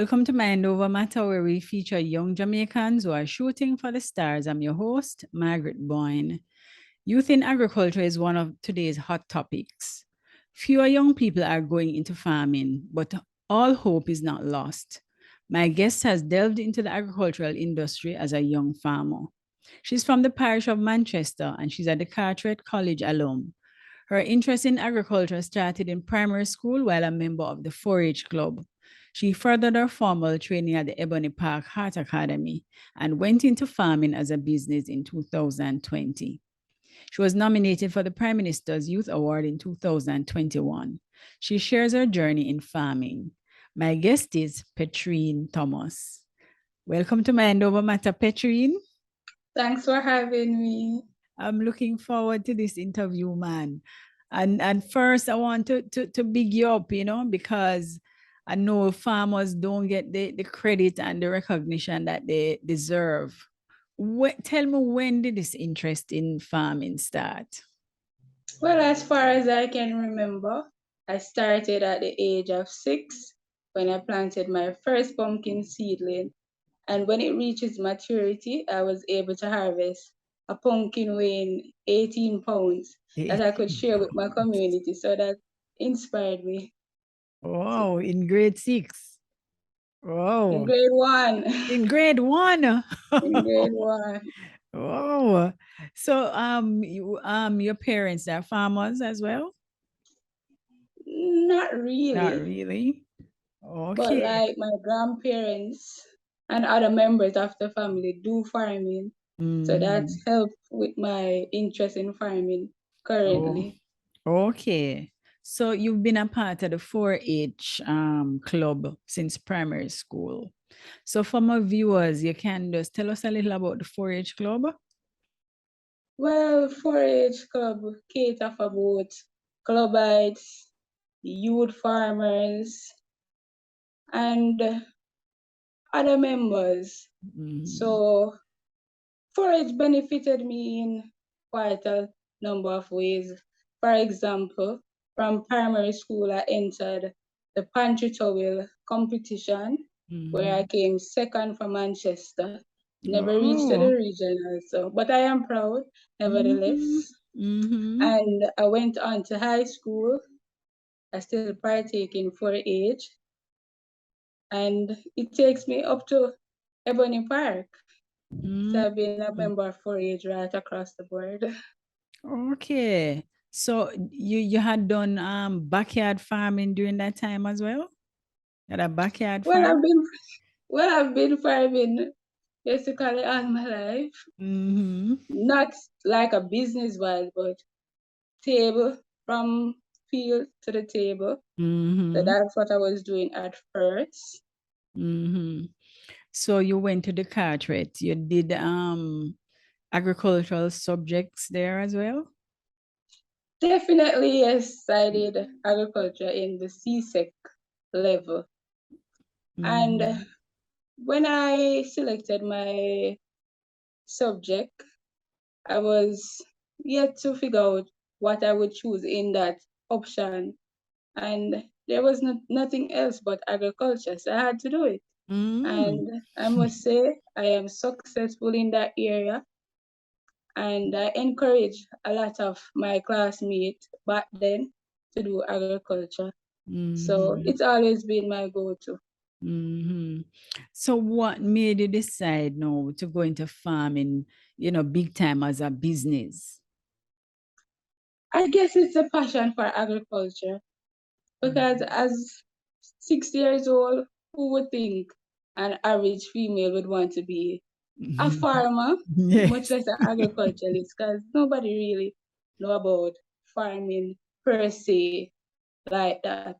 Welcome to Mind Over Matter, where we feature young Jamaicans who are shooting for the stars. I'm your host, Margaret Boyne. Youth in agriculture is one of today's hot topics. Fewer young people are going into farming, but all hope is not lost. My guest has delved into the agricultural industry as a young farmer. She's from the parish of Manchester and she's a Decarteret College alum. Her interest in agriculture started in primary school while a member of the 4-H club. She furthered her formal training at the Ebony Park Heart Academy and went into farming as a business in 2020. She was nominated for the Prime Minister's Youth Award in 2021. She shares her journey in farming. My guest is Petreine Thomas. Welcome to Mind Over Matter, Petreine. Thanks for having me. I'm looking forward to this interview, man. And first, I want to big you up, because I know farmers don't get the credit and the recognition that they deserve. Tell me, when did this interest in farming start? Well, as far as I can remember, I started at the age of 6 when I planted my first pumpkin seedling. And when it reaches maturity, I was able to harvest a pumpkin weighing 18 pounds that I could share with my community. So that inspired me. Wow, in grade 6. Wow. In grade 1. In grade 1. In grade 1. Oh, so your parents are farmers as well? Not really. Not really. Okay. But like my grandparents and other members of the family do farming. So that's helped with my interest in farming currently. Oh, okay. So you've been a part of the 4-H club since primary school. So for my viewers, you can just tell us a little about the 4-H club? Well, 4-H club cater for both clubites, youth farmers, and other members. So 4-H benefited me in quite a number of ways. For example, from primary school, I entered the pantry towel competition, where I came second from Manchester. Never reached to the regional, but I am proud, nevertheless. And I went on to high school. I still partake in 4-H, and it takes me up to Ebony Park. So I've been a member of 4-H right across the board. Okay. So you had done backyard farming during that time as well? You had a backyard farm? I've been farming basically all my life. Not like a business wise, but table, from field to the table. So that's what I was doing at first. So you went to Decarteret. You did agricultural subjects there as well? Definitely, yes. I did agriculture in the CSEC level. And when I selected my subject, I was yet to figure out what I would choose in that option. And there was nothing else but agriculture, so I had to do it. And I must say, I am successful in that area. And I encourage a lot of my classmates back then to do agriculture. So it's always been my go-to. So what made you decide now to go into farming, big time as a business? I guess it's a passion for agriculture, because as 6 years old, who would think an average female would want to be a farmer, much less an agriculturalist, because nobody really know about farming per se like that.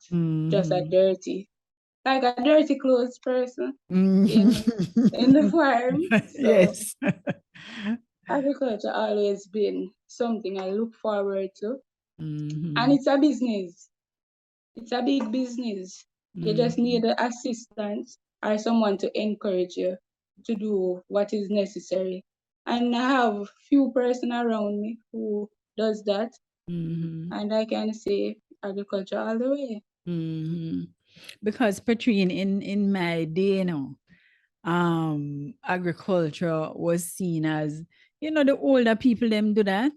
Just like a dirty clothes person in the farm. So yes. agriculture always been something I look forward to. And it's a business. It's a big business. You just need the assistance or someone to encourage you to do what is necessary. And I have few person around me who does that. And I can say agriculture all the way. Because Petreine, in my day, agriculture was seen as, the older people them do that.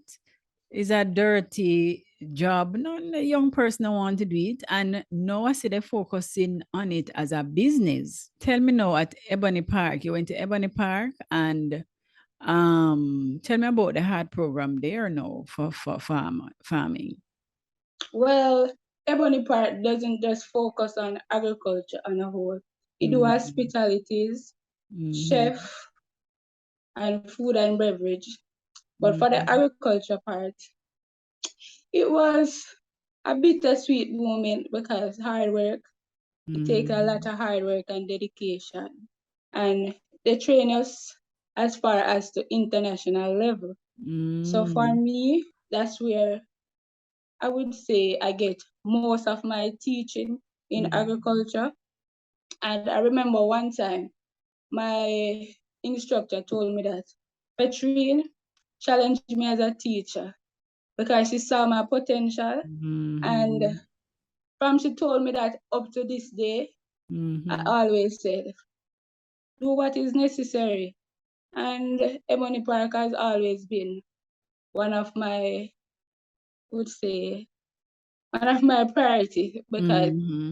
Is a dirty job. No, no young person don't want to do it. And now I see they're focusing on it as a business. Tell me now at Ebony Park. You went to Ebony Park and tell me about the HEART program there now for farming. Well, Ebony Park doesn't just focus on agriculture on a whole. It do hospitalities, chef, and food and beverage. But for the agriculture part, it was a bittersweet moment because hard work, it takes a lot of hard work and dedication. And they train us as far as the international level. So for me, that's where I would say I get most of my teaching in agriculture. And I remember one time my instructor told me that Petreine challenged me as a teacher because she saw my potential. And from she told me that up to this day, I always said, do what is necessary. And Ebony Park has always been one of my, would say, one of my priorities because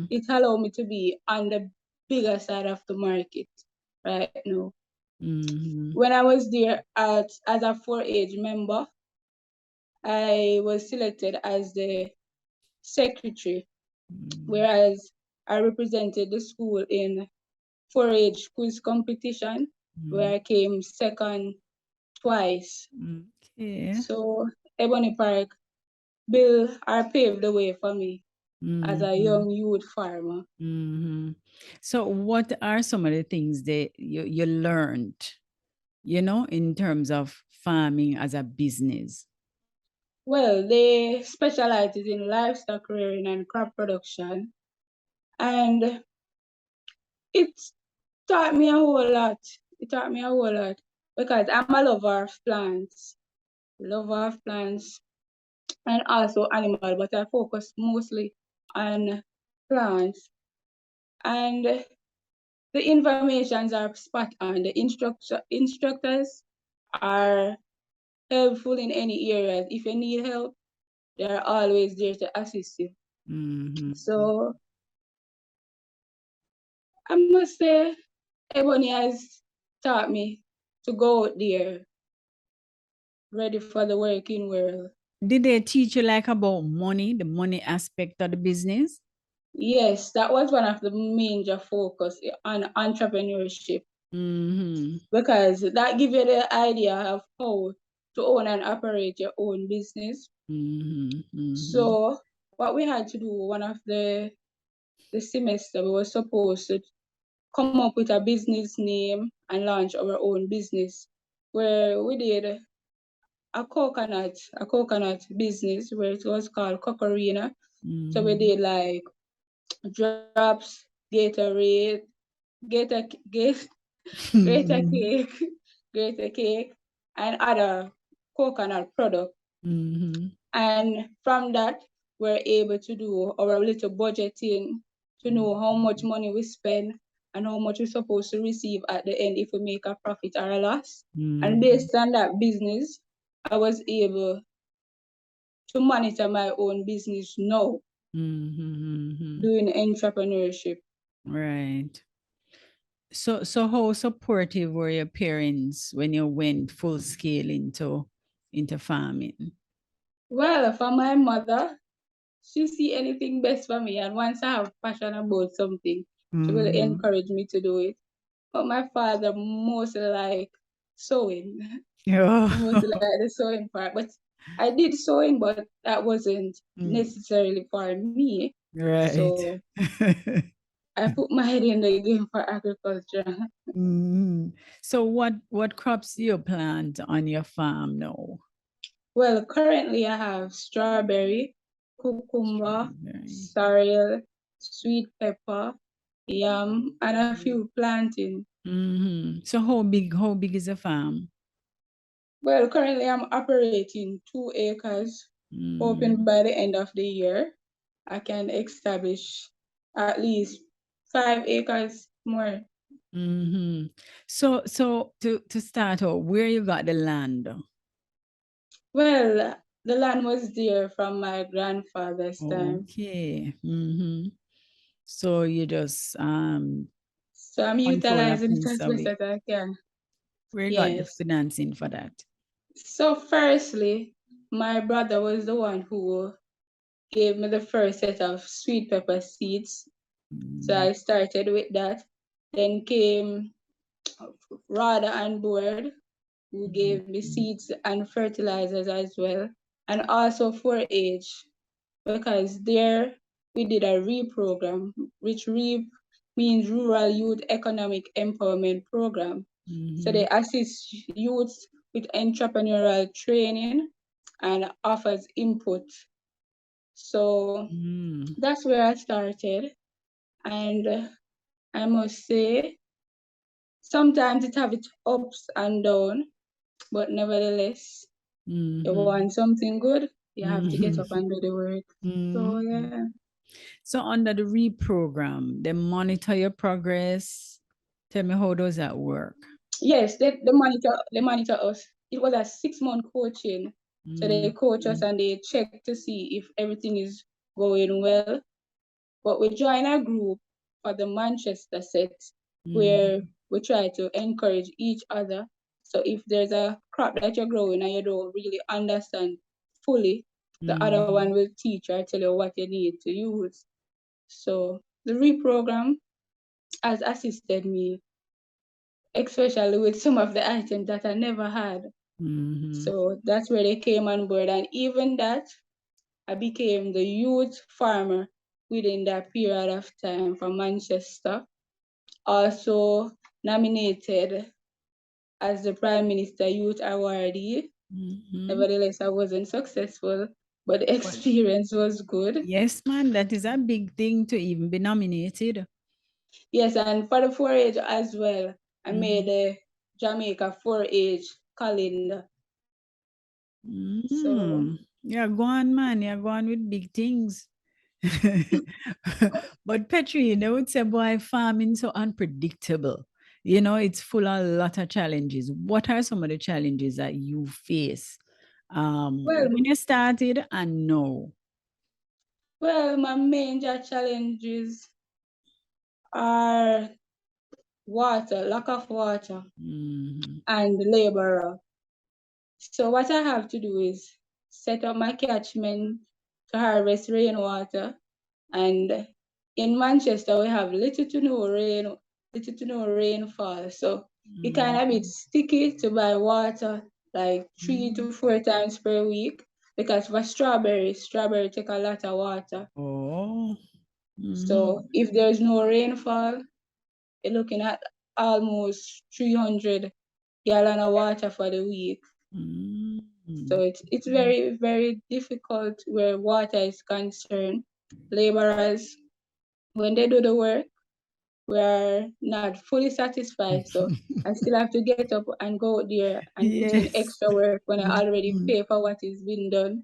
it allowed me to be on the bigger side of the market right now. When I was there as a 4-H member, I was selected as the secretary, whereas I represented the school in 4-H quiz competition, where I came second twice. Okay. So Ebony Park paved the way for me as a young youth farmer. So what are some of the things that you learned, in terms of farming as a business? Well, they specialize in livestock rearing and crop production. And it taught me a whole lot. It taught me a whole lot because I'm a lover of plants, and also animal, but I focus mostly on plants. And the informations are spot on. The instructors are helpful in any areas. If you need help, they're always there to assist you. So I must say, Ebony has taught me to go out there ready for the working world. Did they teach you like about money, the money aspect of the business? Yes, that was one of the major focus on entrepreneurship. Because that gives you the idea of how to own and operate your own business. So what we had to do, one of the semester, we were supposed to come up with a business name and launch our own business, where we did a coconut business where it was called Cocorina. So we did like drops, Gatorade, Gator, Gator, Greater Cake, Greater Cake, and other coconut products. And from that, we're able to do our little budgeting to know how much money we spend and how much we're supposed to receive at the end if we make a profit or a loss. And based on that business, I was able to monitor my own business now, doing entrepreneurship. Right. So how supportive were your parents when you went full scale into farming? Well, for my mother, she see anything best for me, and once I have passion about something, she will encourage me to do it. But my father mostly like sewing, mostly like the sewing part. But I did sewing, but that wasn't necessarily for me. Right. So I put my head in the game for agriculture. So what crops do you plant on your farm now? Well, currently I have strawberry, cucumber, sorrel, sweet pepper, yam, and a few planting. So how big is the farm? Well, currently I'm operating 2 acres, hoping by the end of the year I can establish at least 5 acres more. So to start off, where you got the land? Well, the land was there from my grandfather's time. Okay. So you just So I'm control a utilizing it piece as of best it. as I can. Where you got the Yes. financing for that? So firstly, my brother was the one who gave me the first set of sweet pepper seeds. So I started with that. Then came RADA on board, who gave me seeds and fertilizers as well, and also 4-H, because there we did a REAP program, which REAP means Rural Youth Economic Empowerment Program. So they assist youths with entrepreneurial training and offers input. So that's where I started. And I must say, sometimes it have its ups and downs, but nevertheless, you want something good, you have to get up and do the work. So yeah. So under the REAP program, they monitor your progress. Tell me, how does that work? Yes, they monitor us. It was a 6-month coaching. So they coach us and they check to see if everything is going well. But we join a group for the Manchester set where we try to encourage each other. So if there's a crop that you're growing and you don't really understand fully, the other one will teach or tell you what you need to use. So the reprogram has assisted me, especially with some of the items that I never had. So that's where they came on board. And even that, I became the youth farmer within that period of time from Manchester. Also nominated as the Prime Minister Youth Awardee. Nevertheless, I wasn't successful, but the experience was good. Yes, man, that is a big thing to even be nominated. Yes, and for the 4-H as well, I made a Jamaica 4-H calendar. So Yeah, go on, man. You're going with big things. But Petri, they would say, boy, farming so unpredictable. You know, it's full of a lot of challenges. What are some of the challenges that you face well, when you started and now? well, my major challenges are water, lack of water, and laborer. So what I have to do is set up my catchment to harvest rainwater. And in Manchester, we have little to no rain, little to no rainfall. So it kind of bit sticky to buy water like 3 to 4 times per week, because for strawberry take a lot of water. Oh. So if there's no rainfall, you're looking at almost 300 gallon of water for the week. So it's very, very difficult where water is concerned. Laborers, when they do the work, we're not fully satisfied. So I still have to get up and go out there and put in Yes. extra work when I already pay for what is being done.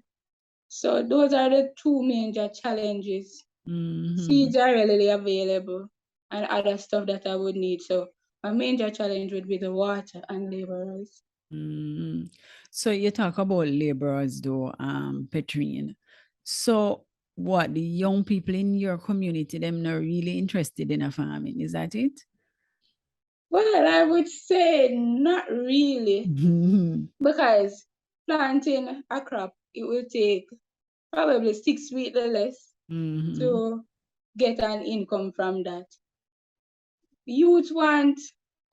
So those are the two major challenges. Seeds are readily available and other stuff that I would need. So my major challenge would be the water and laborers. So you talk about laborers though, Petreine. So what, the young people in your community, them not really interested in a farming, is that it? Well, I would say not really, because planting a crop, it will take probably 6 weeks or less to get an income from that. Youth want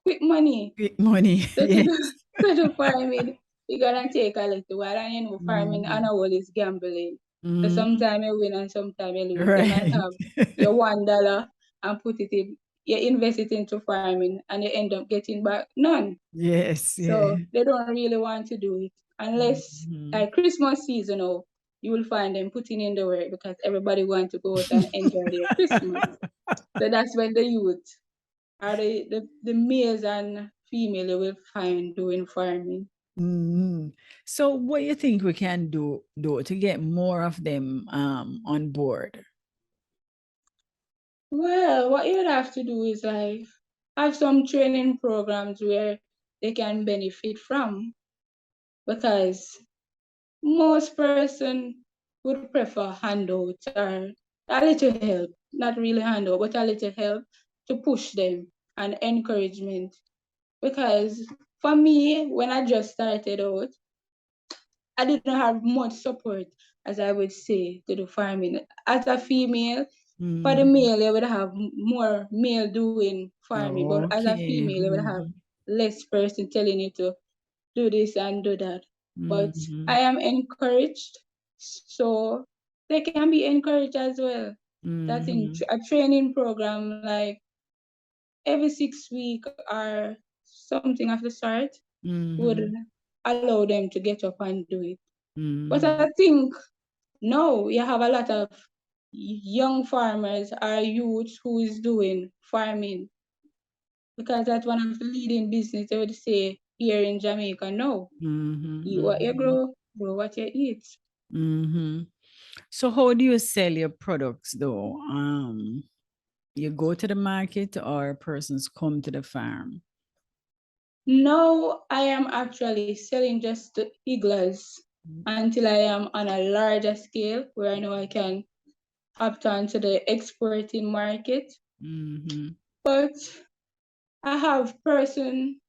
quick money. Quick money, So to yes. do, to do farming, you gotta take a little while. And you know, farming and all is gambling. So sometimes you win and sometimes you lose. You might Right. have your $1 and put it in, you invest it into farming and you end up getting back none. Yes, yeah. So they don't really want to do it unless like Christmas season, oh, you will find them putting in the work because everybody wants to go out and enjoy their Christmas. So that's when the youth are the males and female you will find doing farming. So what do you think we can do to get more of them on board? Well, what you'd have to do is like have some training programs where they can benefit from, because most person would prefer handouts or a little help, not really handout, but a little help to push them and encouragement. Because for me, when I just started out, I didn't have much support, as I would say, to the farming. As a female, for the male, you would have more male doing farming, but as a Okay. female, you would have less person telling you to do this and do that. But I am encouraged, so they can be encouraged as well. That in a training program like every 6 weeks or something of the sort would allow them to get up and do it. But I think no, you have a lot of young farmers or youth who is doing farming, because that's one of the leading business, I would say, here in Jamaica. No, eat what you grow what you eat. So how do you sell your products though? You go to the market or persons come to the farm? Now I am actually selling just the iglas until I am on a larger scale where I know I can opt on to the exporting market. But I have person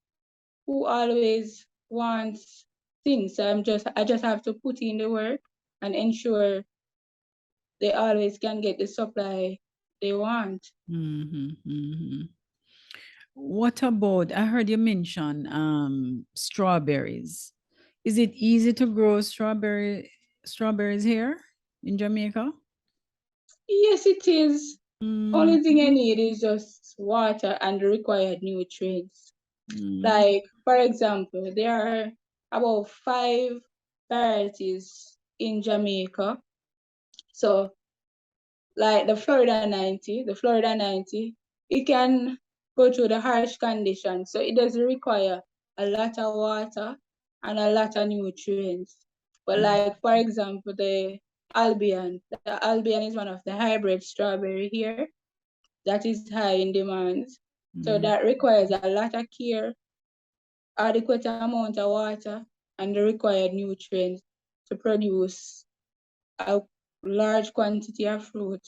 who always wants things. So I just have to put in the work and ensure they always can get the supply they want. What about, I heard you mention strawberries. Is it easy to grow strawberries here in Jamaica? Yes, it is. Only thing I need is just water and the required nutrients. Like, for example, there are about 5 varieties in Jamaica. So, like the Florida 90, it can go through the harsh conditions. So, it doesn't require a lot of water and a lot of nutrients. But, like, for example, the Albion is one of the hybrid strawberry here that is high in demand. So, that requires a lot of care, adequate amount of water, and the required nutrients to produce a large quantity of fruit.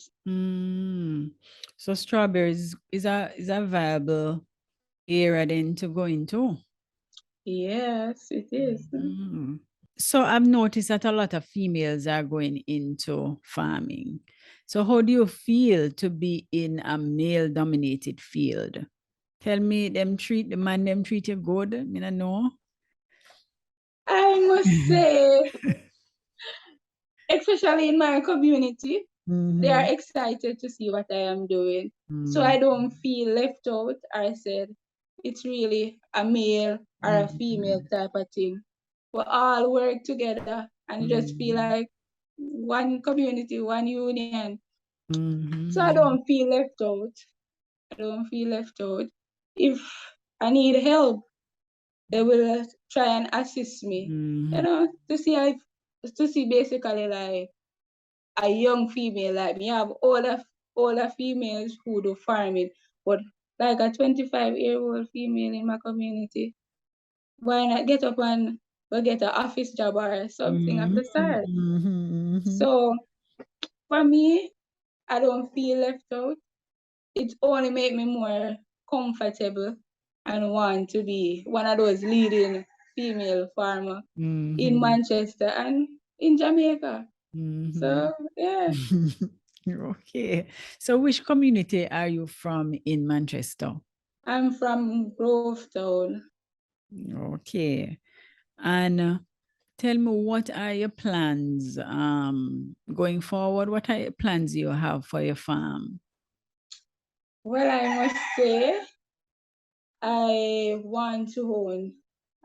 So strawberries is a viable area then to go into. Yes, it is. So I've noticed that a lot of females are going into farming. So how do you feel to be in a male-dominated field? Tell me, them treat you good? I mean, I know. I must say, especially in my community, they are excited to see what I am doing. So I don't feel left out. I said it's really a male or a female type of thing. We all work together and just feel like one community, one union. So I don't feel left out. I don't feel left out. If I need help, they will try and assist me. You know, to see basically like a young female like me. I have older females who do farming, but like a 25-year-old female in my community, why not get up and go get an office job or something of the sort? So for me, I don't feel left out. It only made me more comfortable and want to be one of those leading female farmer in Manchester and in Jamaica. So yeah. Okay. So which community are you from in Manchester? I'm from Grovetown. Okay. And tell me, what are your plans going forward? What are your plans you have for your farm? Well, I must say, I want to own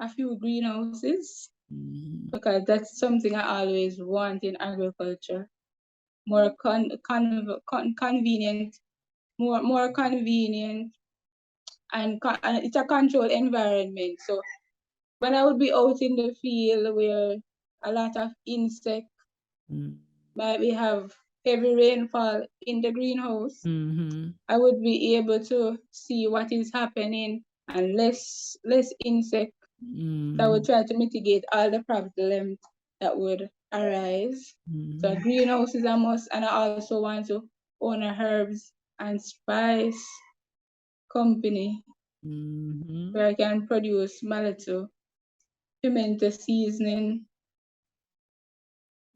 a few greenhouses because that's something I always want in agriculture. More convenient, more convenient, and it's a controlled environment. So when I would be out in the field where a lot of insects, might we have heavy rainfall in the greenhouse, I would be able to see what is happening and less insect. So I would try to mitigate all the problems that would arise. So a greenhouse is a must, and I also want to own a herbs and spice company where I can produce my little pimento seasoning,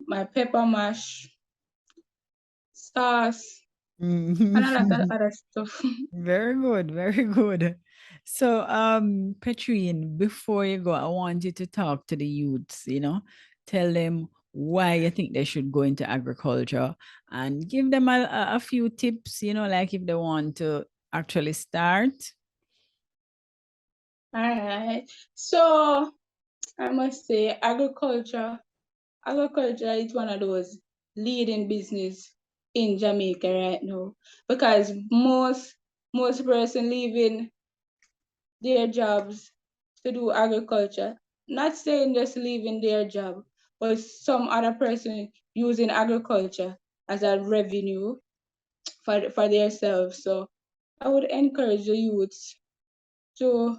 my pepper mash, sauce, and a lot of other stuff. Very good, very good. So, Petreine, before you go, I want you to talk to the youths, tell them why you think they should go into agriculture and give them a few tips, like if they want to actually start. All right. So I must say agriculture is one of those leading business in Jamaica right now, because most person leaving their jobs to do agriculture. Not saying just leaving their job, but some other person using agriculture as a revenue for themselves. So I would encourage the youths to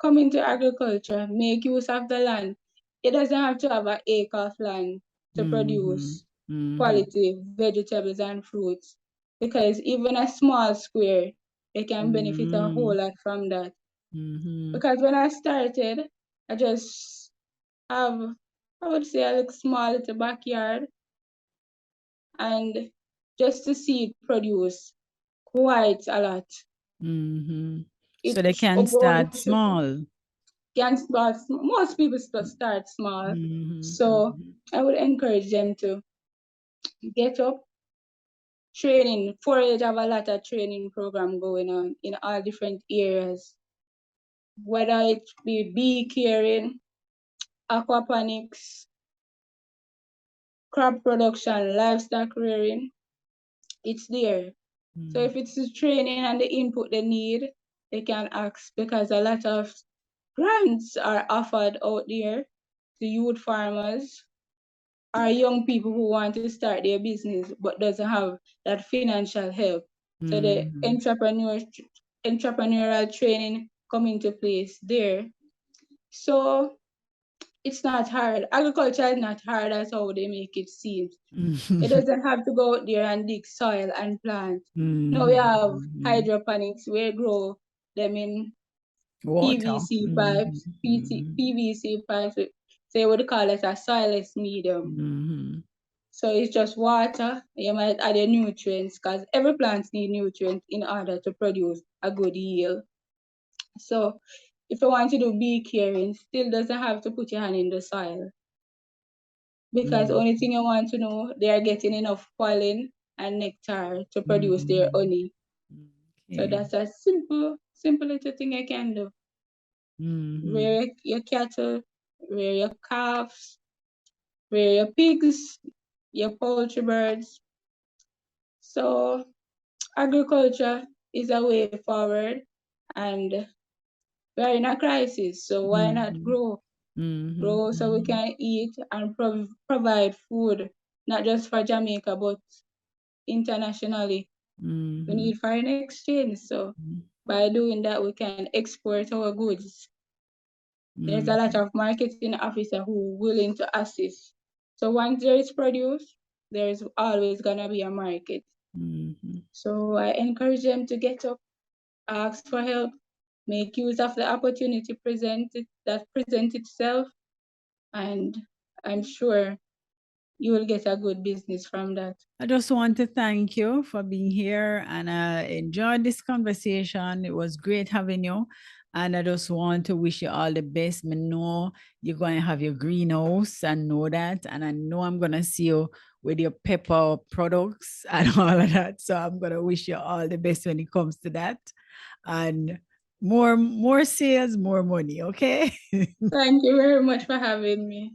come into agriculture, make use of the land. It doesn't have to have an acre of land to produce quality vegetables and fruits, because even a small square, they can benefit a whole lot from that. Because when I started, I just have, I would say, a small little backyard, and just to see it produce quite a lot. So they can start small. Most people start small. So I would encourage them to get up, training. 4-H have a lot of training program going on in all different areas, whether it be bee caring, aquaponics, crop production, livestock rearing. It's there. So if it's the training and the input they need, they can ask, because a lot of grants are offered out there to youth farmers or young people who want to start their business but doesn't have that financial help. So the entrepreneurial training come into place there. So it's not hard. Agriculture is not hard as how they make it seem. It doesn't have to go out there and dig soil and plant. No, we have hydroponics where grow them in Water. PVC pipes, PVC pipes. They would call it a soilless medium. So it's just water. You might add your nutrients, because every plant needs nutrients in order to produce a good yield. So if you want to do bee caring, still doesn't have to put your hand in the soil, because the only thing you want to know, they are getting enough pollen and nectar to produce their honey. So that's a simple little thing you can do. Rear your cattle, rear your calves, rear your pigs, your poultry birds. So agriculture is a way forward, and we're in a crisis. So why not grow? Grow so we can eat and provide food, not just for Jamaica, but internationally. We need foreign exchange. So by doing that, we can export our goods. There's a lot of marketing officers who are willing to assist. So once there is produce, there's always gonna be a market. So I encourage them to get up, ask for help, make use of the opportunity that presents itself, and I'm sure you will get a good business from that. I just want to thank you for being here, and I enjoyed this conversation. It was great having you. And I just want to wish you all the best. I know you're going to have your greenhouse, and know that. And I know I'm going to see you with your pepper products and all of that. So I'm going to wish you all the best when it comes to that. And more sales, more money, okay? Thank you very much for having me.